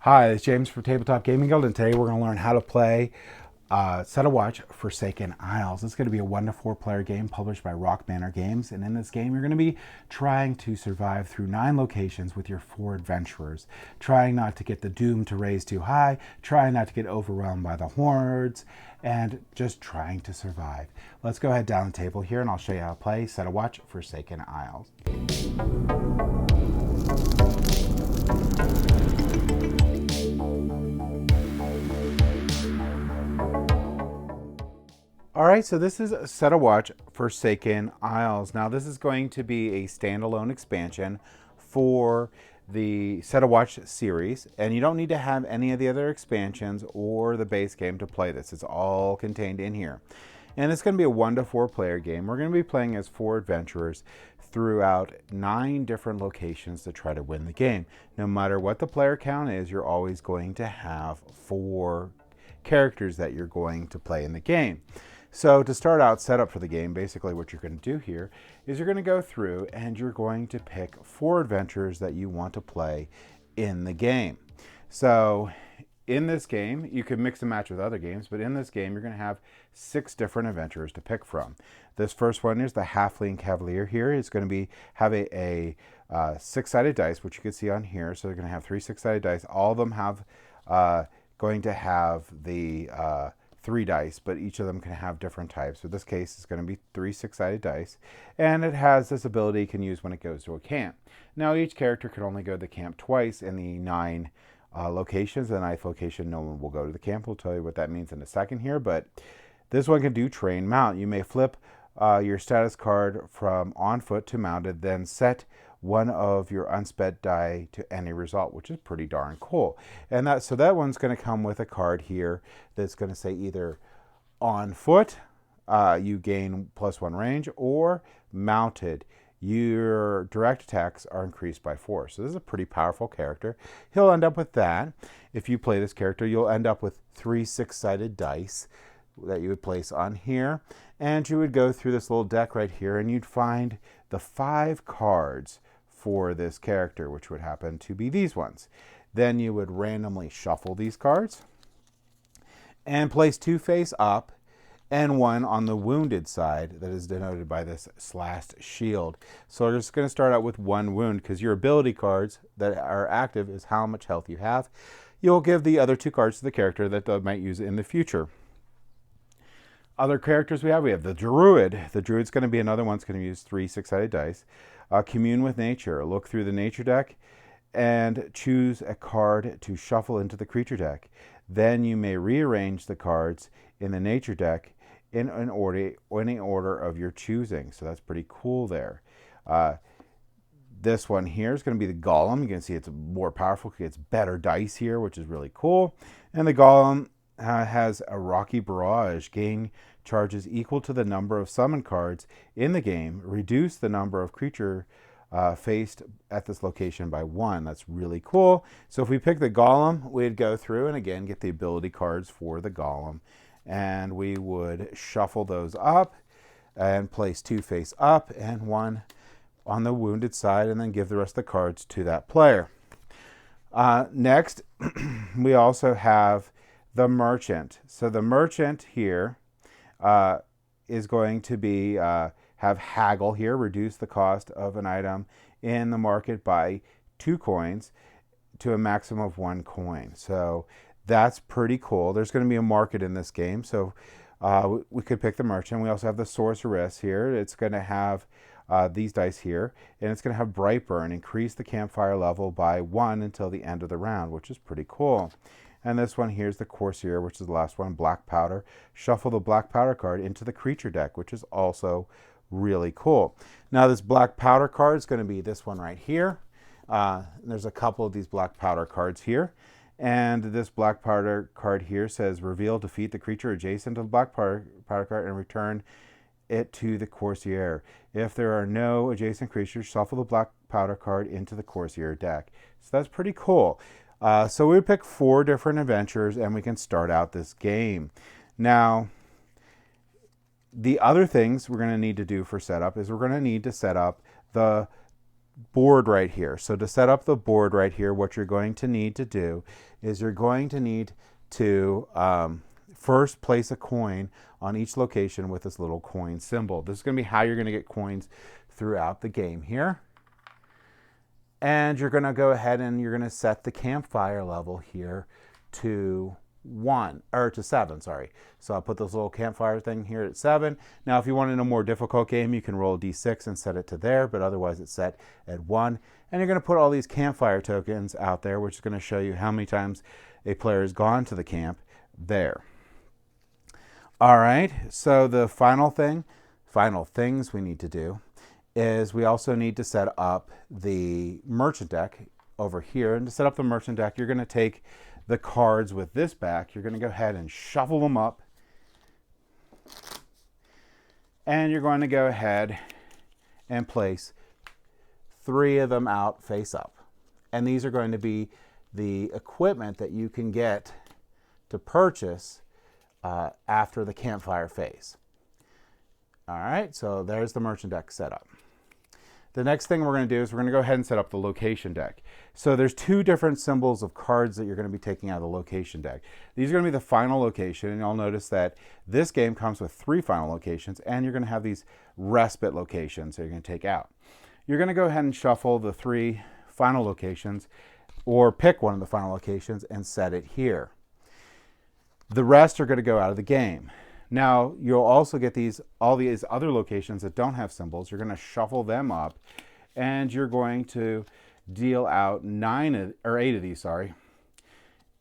Hi, it's James from Tabletop Gaming Guild, and today we're going to learn how to play Set a Watch Forsaken Isles. It's going to be a 1-to-4 player game published by Rock Manor Games, and in this game you're going to be trying to survive through 9 locations with your 4 adventurers, trying not to get the doom to raise too high, trying not to get overwhelmed by the hordes, and just trying to survive. Let's go ahead down the table here and I'll show you how to play Set a Watch Forsaken Isles. All right, so this is Set a Watch Forsaken Isles. Now this is going to be a standalone expansion for the Set a Watch series, and you don't need to have any of the other expansions or the base game to play this. It's all contained in here. And it's going to be a 1-to-4 player game. We're going to be playing as 4 adventurers throughout 9 different locations to try to win the game. No matter what the player count is, you're always going to have 4 characters that you're going to play in the game. So to start out, setup for the game, basically what you're going to do here is you're going to go through and you're going to pick 4 adventures that you want to play in the game. So in this game, you can mix and match with other games, but in this game, you're going to have 6 different adventures to pick from. This first one is the Halfling Cavalier here. It's going to have a 6-sided dice, which you can see on here. So they're going to have 3 6-sided dice. All of them have going to have the 3 dice, but each of them can have different types. So this case is going to be 3 6-sided dice, and it has this ability you can use when it goes to a camp. Now each character can only go to the camp twice in the 9 locations. The 9th location, no one will go to the camp. We'll tell you what that means in a second here, but this one can do train mount. You may flip your status card from on foot to mounted, then set one of your unspent die to any result, which is pretty darn cool. And that one's going to come with a card here that's going to say either on foot, you gain +1 range, or mounted, your direct attacks are increased by 4. So this is a pretty powerful character. He'll end up with that. If you play this character, you'll end up with 3 6-sided dice that you would place on here, and you would go through this little deck right here and you'd find the 5 cards for this character, which would happen to be these ones. Then you would randomly shuffle these cards and place 2 face up and 1 on the wounded side that is denoted by this slashed shield. So we're just going to start out with 1 wound, because your ability cards that are active is how much health you have. You'll give the other 2 cards to the character that they might use in the future. Other characters we have the Druid. The Druid's going to be another one that's going to use 3 6-sided dice. Commune with nature. Look through the nature deck and choose a card to shuffle into the creature deck. Then you may rearrange the cards in the nature deck in any order of your choosing. So that's pretty cool there. This one here is going to be the Golem. You can see it's more powerful. It gets better dice here, which is really cool. And the Golem has a Rocky Barrage. Gain charges equal to the number of summon cards in the game. Reduce the number of creature faced at this location by 1. That's really cool. So if we pick the Golem, we'd go through and again get the ability cards for the Golem, and we would shuffle those up and place 2 face up and 1 on the wounded side, and then give the rest of the cards to that player. Next, we also have the Merchant. So the Merchant here is going to be have haggle here, reduce the cost of an item in the market by 2 coins to a maximum of 1 coin. So that's pretty cool. There's going to be a market in this game, so we could pick the Merchant. We also have the Sorceress here. It's going to have these dice here, and it's going to have Brightburn, increase the campfire level by 1 until the end of the round, which is pretty cool. And this one here is the Courtier, which is the last one, Black Powder. Shuffle the Black Powder card into the creature deck, which is also really cool. Now this Black Powder card is going to be this one right here. There's a couple of these Black Powder cards here. And this Black Powder card here says, reveal, defeat the creature adjacent to the Black Powder card and return it to the Courtier. If there are no adjacent creatures, shuffle the Black Powder card into the Courtier deck. So that's pretty cool. So we pick 4 different adventures and we can start out this game. Now, the other things we're going to need to do for setup is we're going to need to set up the board right here. So to set up the board right here, what you're going to need to do is you're going to need to first place a coin on each location with this little coin symbol. This is going to be how you're going to get coins throughout the game here. And you're going to go ahead and you're going to set the campfire level here to 7, sorry. So I'll put this little campfire thing here at 7. Now, if you want in a more difficult game, you can roll a d6 and set it to there, but otherwise it's set at 1. And you're going to put all these campfire tokens out there, which is going to show you how many times a player has gone to the camp there. All right, so the final things we need to do is we also need to set up the merchant deck over here. And to set up the merchant deck, you're going to take the cards with this back. You're going to go ahead and shuffle them up. And you're going to go ahead and place 3 of them out face up. And these are going to be the equipment that you can get to purchase after the campfire phase. All right, so there's the merchant deck set up. The next thing we're going to do is we're going to go ahead and set up the location deck. So there's 2 different symbols of cards that you're going to be taking out of the location deck. These are going to be the final location, and you'll notice that this game comes with 3 final locations, and you're going to have these respite locations that you're going to take out. You're going to go ahead and shuffle the 3 final locations, or pick one of the final locations and set it here. The rest are going to go out of the game. Now, you'll also get all these other locations that don't have symbols. You're going to shuffle them up, and you're going to deal out 8 of these, sorry,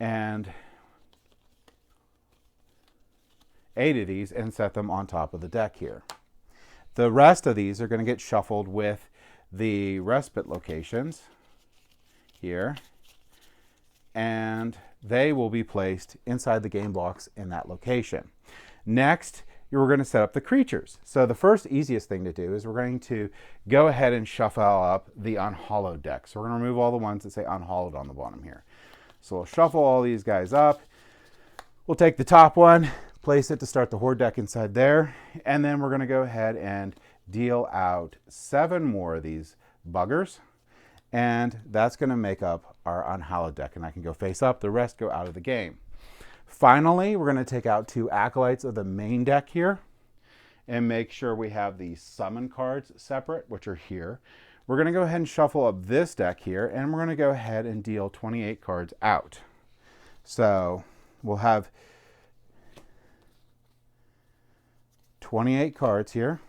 and 8 of these and set them on top of the deck here. The rest of these are going to get shuffled with the respite locations here, and they will be placed inside the game blocks in that location. Next, we're going to set up the creatures. So the first easiest thing to do is we're going to go ahead and shuffle up the unhollowed deck. So we're going to remove all the ones that say unhollowed on the bottom here. So we'll shuffle all these guys up. We'll take the top one, place it to start the horde deck inside there, and then we're going to go ahead and deal out 7 more of these buggers, and that's going to make up our unhallowed deck, and I can go face up. The rest go out of the game. Finally, we're going to take out 2 acolytes of the main deck here and make sure we have the summon cards separate, which are here. We're going to go ahead and shuffle up this deck here, and we're going to go ahead and deal 28 cards out. So we'll have 28 cards here.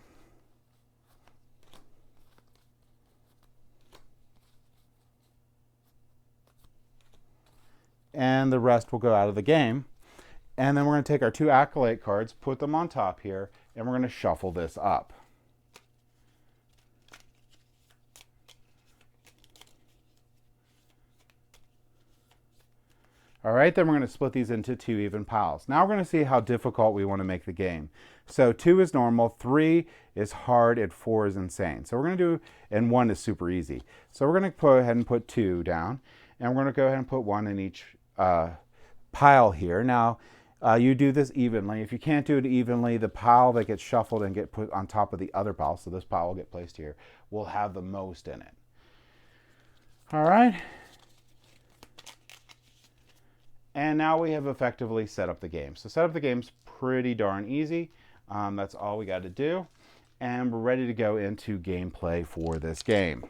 And the rest will go out of the game. And then we're going to take our 2 acolyte cards, put them on top here, and we're going to shuffle this up. All right, then we're going to split these into 2 even piles. Now we're going to see how difficult we want to make the game. So 2 is normal, 3 is hard, and 4 is insane. So we're going to do, and 1 is super easy. So we're going to go ahead and put 2 down, and we're going to go ahead and put 1 in each pile here. Now, you do this evenly. If you can't do it evenly, the pile that gets shuffled and get put on top of the other pile, so this pile will get placed here, will have the most in it. All right. And now we have effectively set up the game. So set up the game's pretty darn easy. That's all we got to do. And we're ready to go into gameplay for this game.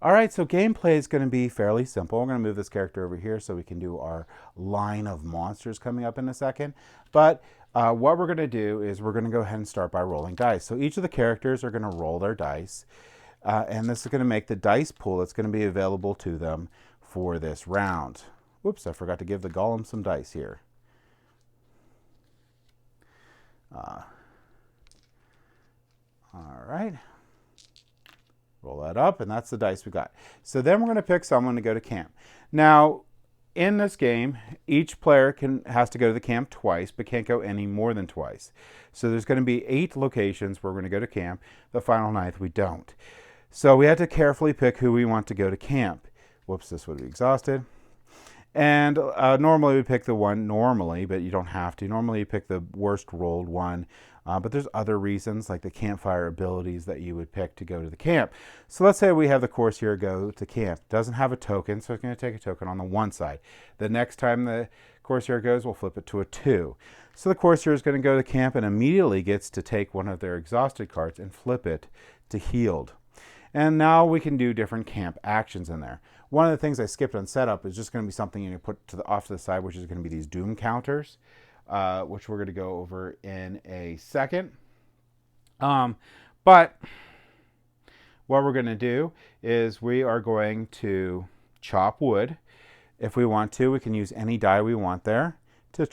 All right, so gameplay is going to be fairly simple. I'm going to move this character over here so we can do our line of monsters coming up in a second. But what we're going to do is we're going to go ahead and start by rolling dice. So each of the characters are going to roll their dice. And this is going to make the dice pool that's going to be available to them for this round. Whoops, I forgot to give the golem some dice here. All right. Roll that up, and that's the dice we got. So then we're going to pick someone to go to camp. Now, in this game, each player has to go to the camp twice, but can't go any more than twice. So there's going to be 8 locations where we're going to go to camp. The final 9th, we don't. So we have to carefully pick who we want to go to camp. Whoops, this would be exhausted. And normally we pick the one, but you don't have to. Normally you pick the worst rolled one But there's other reasons, like the campfire abilities that you would pick to go to the camp. So let's say we have the Corsair go to camp. Doesn't have a token, so it's going to take a token on the one side. The next time the Corsair goes, we'll flip it to a 2. So the Corsair is going to go to camp and immediately gets to take one of their exhausted cards and flip it to healed. And now we can do different camp actions in there. One of the things I skipped on setup is just going to be something you put off to the side, which is going to be these doom counters, which we're going to go over in a second. But what we're going to do is we are going to chop wood. If we want to, we can use any die we want there to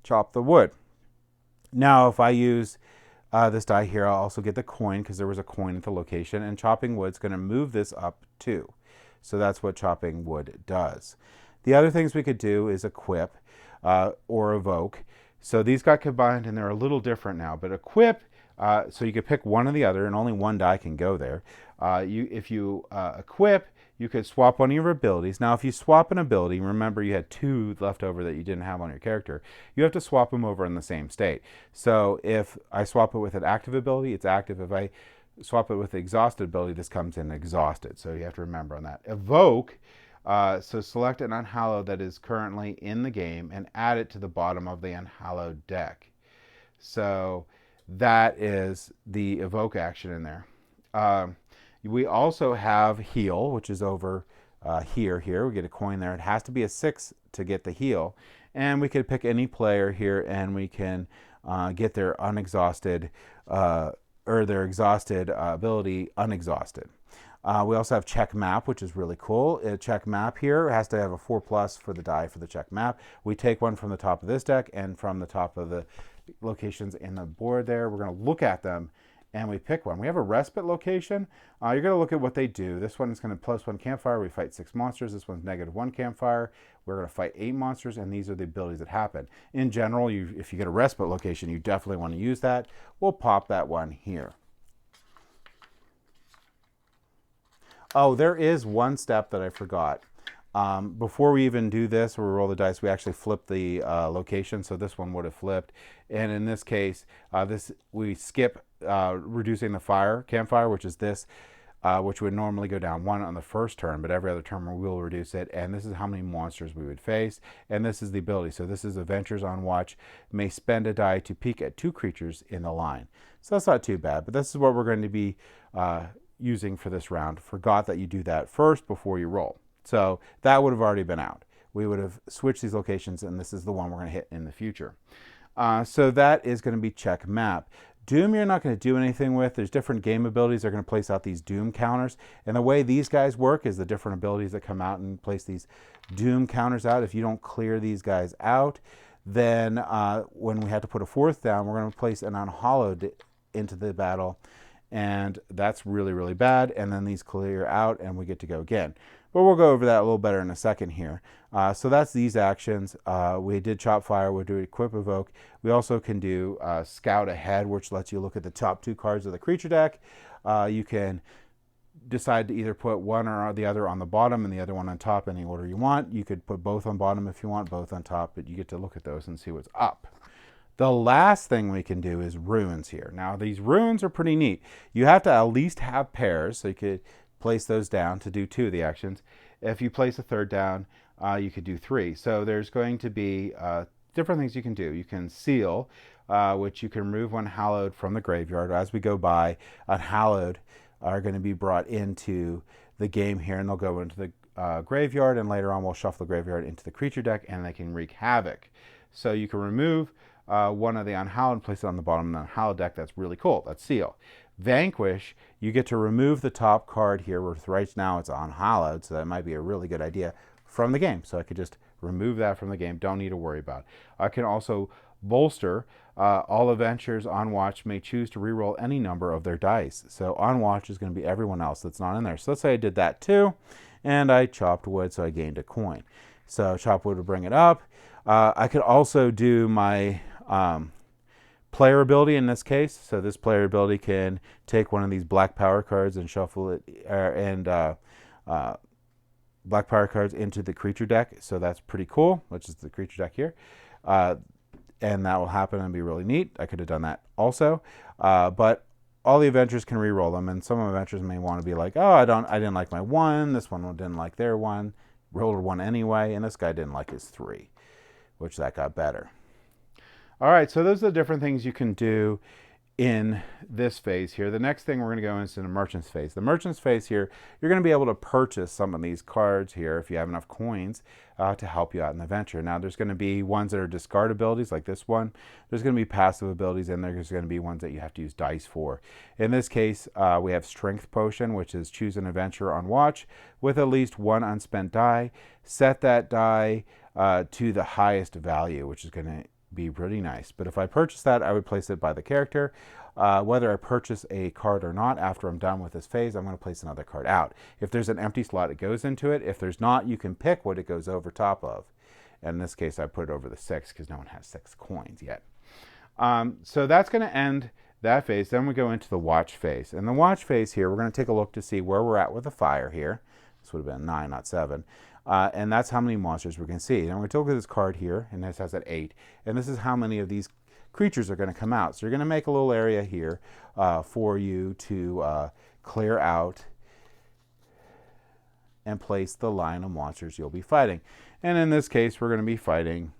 chop the wood. Now, if I use this die here, I'll also get the coin because there was a coin at the location, and chopping wood is going to move this up too. So that's what chopping wood does. The other things we could do is equip or evoke. So these got combined and they're a little different now, but equip, so you could pick one or the other and only one die can go there. If you equip, you could swap one of your abilities. Now, if you swap an ability, remember you had 2 left over that you didn't have on your character. You have to swap them over in the same state. So if I swap it with an active ability, it's active. If I swap it with the exhausted ability, this comes in exhausted. So you have to remember on that. Evoke, so select an unhallowed that is currently in the game and add it to the bottom of the unhallowed deck. So that is the evoke action in there. We also have heal, which is over here. We get a coin there. It has to be a 6 to get the heal. And we could pick any player here and we can get their unexhausted or their exhausted ability unexhausted. We also have check map, which is really cool. Check map here has to have a 4+ for the die for the check map. We take one from the top of this deck and from the top of the locations in the board there. We're going to look at them and we pick one. We have a respite location. You're going to look at what they do. This one is going to +1 campfire. We fight 6 monsters. This one's -1 campfire. We're going to fight 8 monsters, and these are the abilities that happen. In general, if you get a respite location, you definitely want to use that. We'll pop that one here. Oh, there is one step that I forgot. Before we even do this, or we roll the dice, we actually flip the location. So this one would have flipped. And in this case, we skip reducing the campfire, which is this, which would normally go down 1 on the first turn, but every other turn we will reduce it. And this is how many monsters we would face. And this is the ability. So this is Adventures on Watch. May spend a die to peek at 2 creatures in the line. So that's not too bad, but this is what we're going to be using for this round. Forgot that you do that first before you roll. So that would have already been out. We would have switched these locations, and this is the one we're going to hit in the future. So that is going to be check map. Doom you're not going to do anything with. There's different game abilities that are going to place out these Doom counters. And the way these guys work is the different abilities that come out and place these Doom counters out. If you don't clear these guys out, then when we have to put a 4th down, we're going to place an unhallowed into the battle. And that's really, really bad. And then these clear out and we get to go again. But we'll go over that a little better in a second here. So that's these actions. We did chop fire. We'll do equip evoke. We also can do scout ahead, which lets you look at the top 2 cards of the creature deck. You can decide to either put one or the other on the bottom and the other one on top, any order you want. You could put both on bottom if you want, both on top, but you get to look at those and see what's up. The last thing we can do is runes here. Now, these runes are pretty neat. You have to at least have pairs, so you could place those down to do 2 of the actions. If you place a 3rd down, you could do 3. So there's going to be different things you can do. You can seal, which you can remove one hallowed from the graveyard. As we go by, unhallowed are going to be brought into the game here, and they'll go into the graveyard, and later on we'll shuffle the graveyard into the creature deck, and they can wreak havoc. So you can remove one of the unhallowed and place it on the bottom of the unhallowed deck. That's really cool. That's seal. Vanquish, you get to remove the top card here, where right now it's unhallowed, so that might be a really good idea from the game. So I could just remove that from the game. Don't need to worry about it. I can also bolster. All adventures on watch may choose to reroll any number of their dice. So on watch is going to be everyone else that's not in there. So let's say I did that too, and I chopped wood, so I gained a coin. So chop wood would bring it up. I could also do my player ability in this case. So this player ability can take one of these black power cards and shuffle it, black power cards into the creature deck. So that's pretty cool, which is the creature deck here. and that will happen and be really neat. I could have done that also, but all the adventures can re-roll them, and some adventures may want to be like, oh, I didn't like my 1, this one didn't like their 1, rolled a 1 anyway, and this guy didn't like his 3, which that got better. All right, so those are the different things you can do in this phase here. The next thing we're going to go into the merchant's phase. The merchant's phase here, you're going to be able to purchase some of these cards here if you have enough coins to help you out in the adventure. Now there's going to be ones that are discard abilities like this one. There's going to be passive abilities, and there's going to be ones that you have to use dice for. In this case, we have Strength Potion, which is choose an adventure on watch with at least 1 unspent die. Set that die to the highest value, which is going to be pretty nice. But if I purchase that, I would place it by the character. Whether I purchase a card or not, after I'm done with this phase, I'm going to place another card out. If there's an empty slot, it goes into it. If there's not, you can pick what it goes over top of. And in this case, I put it over the 6 because no one has 6 coins yet. So that's going to end that phase. Then we go into the watch phase. In the watch phase here, we're going to take a look to see where we're at with the fire here. This would have been 9, not 7. And that's how many monsters we can see. And we're going to look at this card here, and this has at 8. And this is how many of these creatures are going to come out. So you're going to make a little area here for you to clear out and place the line of monsters you'll be fighting. And in this case, we're going to be fighting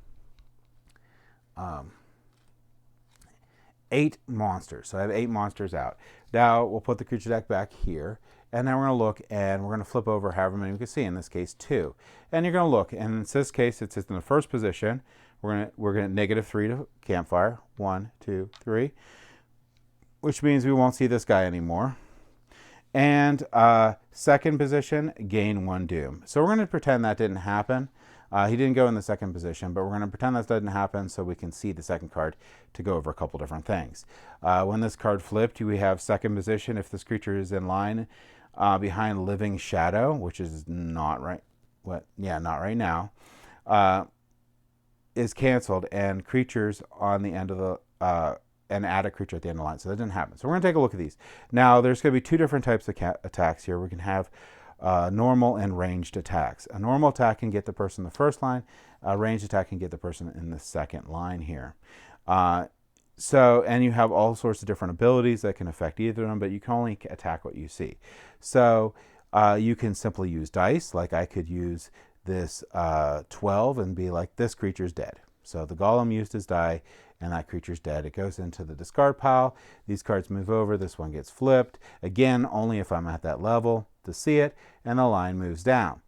8 monsters. So I have 8 monsters out. Now we'll put the creature deck back here. And then we're going to look, and we're going to flip over however many we can see. In this case, 2. And you're going to look, and in this case, it sits in the first position. We're going to -3 to campfire. 1, 2, 3. Which means we won't see this guy anymore. And second position, gain 1 doom. So we're going to pretend that didn't happen. He didn't go in the second position, but we're going to pretend that didn't happen so we can see the second card to go over a couple different things. When this card flipped, we have second position if this creature is in line behind Living Shadow, which is not right. Not right now. Is canceled, and creatures on the end of the and add a creature at the end of the line. So that didn't happen. So we're going to take a look at these. Now there's going to be 2 different types of attacks here. We can have normal and ranged attacks. A normal attack can get the person in the first line. A ranged attack can get the person in the second line here. And you have all sorts of different abilities that can affect either of them, but you can only attack what you see. So you can simply use dice, like I could use this 12 and be like, this creature's dead. So the golem used his die, and that creature's dead. It goes into the discard pile. These cards move over. This one gets flipped. Again, only if I'm at that level to see it, and the line moves down.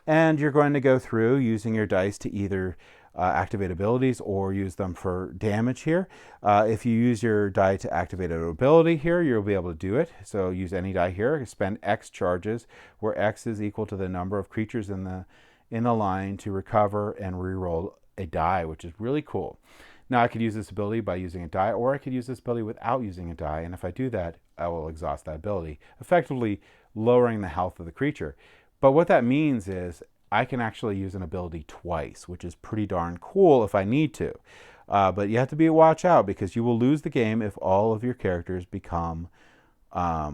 And you're going to go through using your dice to either activate abilities or use them for damage here. If you use your die to activate an ability here, you'll be able to do it. So use any die here. Spend X charges, where X is equal to the number of creatures in the line to recover and reroll a die, which is really cool. Now I could use this ability by using a die, or I could use this ability without using a die. And if I do that, I will exhaust that ability, effectively lowering the health of the creature. But what that means is I can actually use an ability twice, which is pretty darn cool if I need to. But you have to watch out, because you will lose the game if all of your characters become have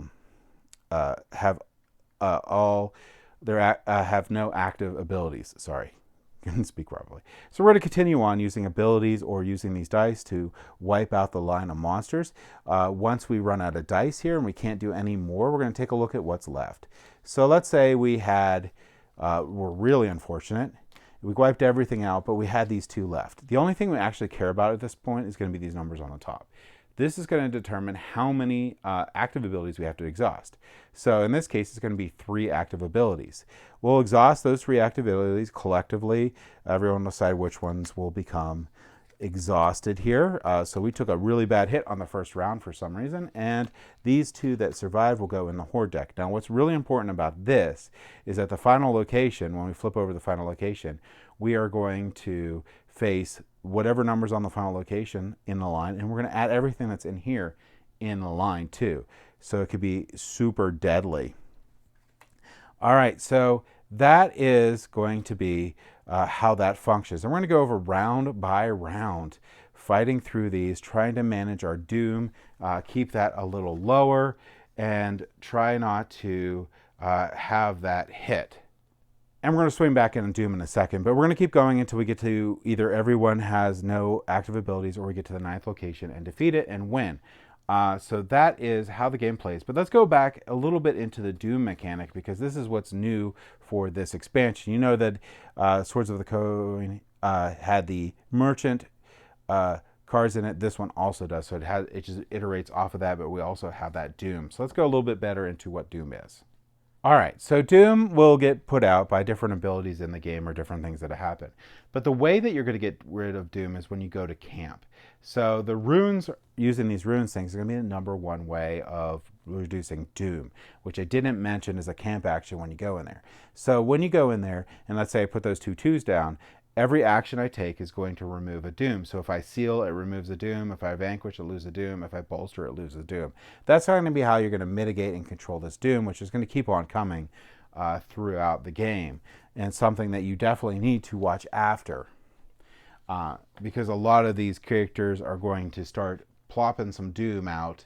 no active abilities. Sorry, couldn't speak properly. So we're going to continue on using abilities or using these dice to wipe out the line of monsters. Once we run out of dice here and we can't do any more, we're going to take a look at what's left. So let's say we had, we're really unfortunate. We wiped everything out, but we had these 2 left. The only thing we actually care about at this point is going to be these numbers on the top. This is going to determine how many active abilities we have to exhaust. So in this case, it's going to be 3 active abilities. We'll exhaust those 3 active abilities collectively. Everyone will decide which ones will become exhausted here. So we took a really bad hit on the first round for some reason, and these 2 that survived will go in the horde deck. Now what's really important about this is at the final location, when we flip over the final location, we are going to face whatever numbers on the final location in the line, and we're going to add everything that's in here in the line too. So it could be super deadly. All right, so that is going to be how that functions. And we're going to go over round by round, fighting through these, trying to manage our doom, keep that a little lower, and try not to have that hit. And we're going to swing back in Doom in a second, but we're going to keep going until we get to either everyone has no active abilities or we get to the 9th location and defeat it and win. So that is how the game plays. But let's go back a little bit into the Doom mechanic, because this is what's new for this expansion. You know that Swords of the Coin had the merchant cards in it. This one also does. So it just iterates off of that, but we also have that Doom. So let's go a little bit better into what Doom is. All right, so Doom will get put out by different abilities in the game or different things that happen. But the way that you're going to get rid of Doom is when you go to camp. So the runes, using these runes things, is going to be the number one way of reducing Doom, which I didn't mention is a camp action when you go in there. So when you go in there, and let's say I put those 2 2s down, every action I take is going to remove a Doom. So if I seal, it removes a Doom. If I vanquish, it loses a Doom. If I bolster, it loses a Doom. That's going to be how you're going to mitigate and control this Doom, which is going to keep on coming throughout the game, and something that you definitely need to watch after, because a lot of these characters are going to start plopping some Doom out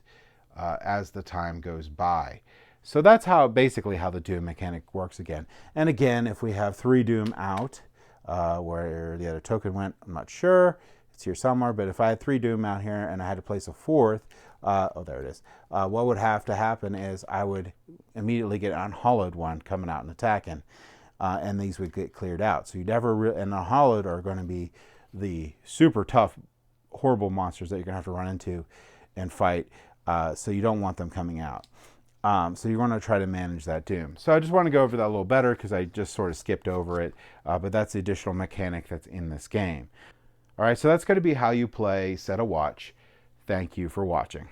as the time goes by. So that's basically how the Doom mechanic works again. And again, if we have 3 Doom out, where the other token went, I'm not sure. It's here somewhere, but if I had 3 Doom out here and I had to place a 4th, oh, there it is. What would have to happen is I would immediately get an unhollowed one coming out and attacking, and these would get cleared out. So you never, and the unhollowed are going to be the super tough, horrible monsters that you're going to have to run into and fight, so you don't want them coming out. So you want to try to manage that Doom. So I just want to go over that a little better because I just sort of skipped over it, but that's the additional mechanic that's in this game. All right, so that's going to be how you play Set a Watch. Thank you for watching.